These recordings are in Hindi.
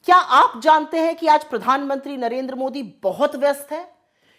क्या आप जानते हैं कि आज प्रधानमंत्री नरेंद्र मोदी बहुत व्यस्त है,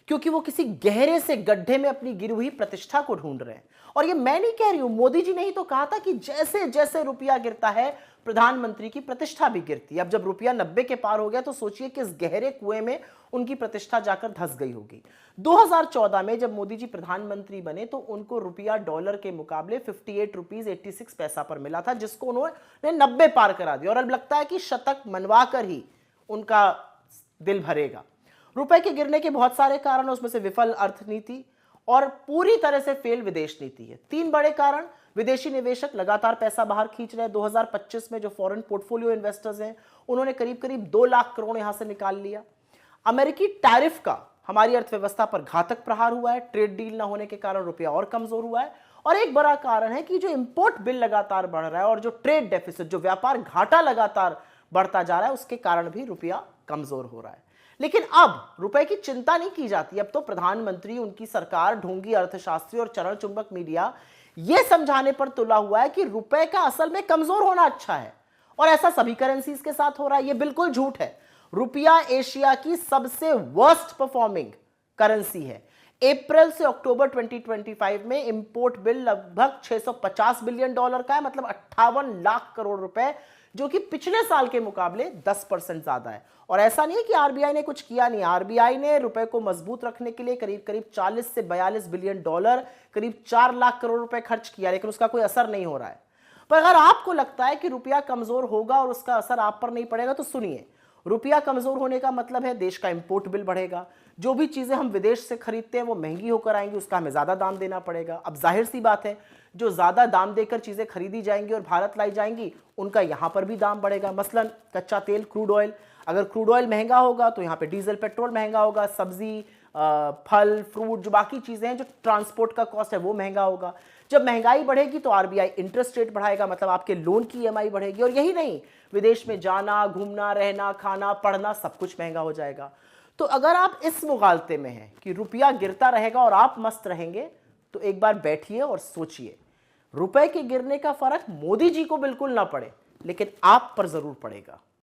क्योंकि वो किसी गहरे से गड्ढे में अपनी गिरी हुई प्रतिष्ठा को ढूंढ रहे हैं। और ये मैं नहीं कह रही हूं, मोदी जी ने ही तो कहा था कि जैसे जैसे रुपया गिरता है प्रधानमंत्री की प्रतिष्ठा भी गिरती है। अब जब रुपया 90 के पार हो गया तो सोचिए कि इस गहरे कुएं में उनकी प्रतिष्ठा जाकर धंस गई होगी। 2014 में जब मोदी जी प्रधानमंत्री बने तो उनको रुपया डॉलर के मुकाबले 58 रुपीज 86 पैसा पर मिला था, जिसको उन्होंने 90 पार करा दिया। और अब लगता है कि शतक मनवा कर ही उनका दिल भरेगा। रुपए के गिरने के बहुत सारे कारण हैं, उसमें से विफल अर्थनीति और पूरी तरह से फेल विदेश नीति है। 3 बड़े कारण। विदेशी निवेशक लगातार पैसा बाहर खींच रहे हैं। 2025 में जो फॉरेन पोर्टफोलियो इन्वेस्टर्स हैं उन्होंने करीब करीब 2 लाख करोड़ यहां से निकाल लिया। अमेरिकी टैरिफ का हमारी अर्थव्यवस्था पर घातक प्रहार हुआ है। ट्रेड डील ना होने के कारण रुपया और कमजोर हुआ है। और एक बड़ा कारण है कि जो इंपोर्ट बिल लगातार बढ़ रहा है और जो ट्रेड डेफिसिट, जो व्यापार घाटा लगातार बढ़ता जा रहा है, उसके कारण भी रुपया कमजोर हो रहा है। लेकिन अब रुपए की चिंता नहीं की जाती। अब तो प्रधानमंत्री, उनकी सरकार, ढोंगी अर्थशास्त्री और चरण चुंबक मीडिया यह समझाने पर तुला हुआ है कि रुपए का असल में कमजोर होना अच्छा है। और ऐसा सभी करेंसीज के साथ हो रहा है। यह बिल्कुल झूठ है। रुपया एशिया की सबसे वर्स्ट परफॉर्मिंग करेंसी है। अप्रैल से अक्टूबर 2025 में इंपोर्ट बिल लगभग 650 बिलियन डॉलर का है, मतलब 58 लाख करोड़ रुपए, जो कि पिछले साल के मुकाबले 10% ज्यादा है। और ऐसा नहीं है कि आरबीआई ने कुछ किया नहीं। आरबीआई ने रुपए को मजबूत रखने के लिए करीब करीब 40 से 42 बिलियन डॉलर, करीब 4 लाख करोड़ रुपए खर्च किया, लेकिन उसका कोई असर नहीं हो रहा है। पर अगर आपको लगता है कि रुपया कमजोर होगा और उसका असर आप पर नहीं पड़ेगा, तो सुनिए, रुपया कमजोर होने का मतलब है देश का इंपोर्ट बिल बढ़ेगा। जो भी चीजें हम विदेश से खरीदते हैं वो महंगी होकर आएंगी, उसका हमें ज्यादा दाम देना पड़ेगा। अब जाहिर सी बात है, जो ज्यादा दाम देकर चीजें खरीदी जाएंगी और भारत लाई जाएंगी, उनका यहां पर भी दाम बढ़ेगा। मसलन कच्चा तेल, क्रूड ऑयल, अगर क्रूड ऑयल महंगा होगा तो यहाँ पे डीजल, पेट्रोल महंगा होगा। सब्जी, फल, फ्रूट, जो बाकी चीजें हैं, जो ट्रांसपोर्ट का कॉस्ट है, वो महंगा होगा। जब महंगाई बढ़ेगी तो आरबीआई इंटरेस्ट रेट बढ़ाएगा, मतलब आपके लोन की ईएमआई बढ़ेगी। और यही नहीं, विदेश में जाना, घूमना, रहना, खाना, पढ़ना, सब कुछ महंगा हो जाएगा। तो अगर आप इस मुगालते में हैं कि रुपया गिरता रहेगा और आप मस्त रहेंगे, तो एक बार बैठिए और सोचिए। रुपए के गिरने का फर्क मोदी जी को बिल्कुल ना पड़े, लेकिन आप पर जरूर पड़ेगा।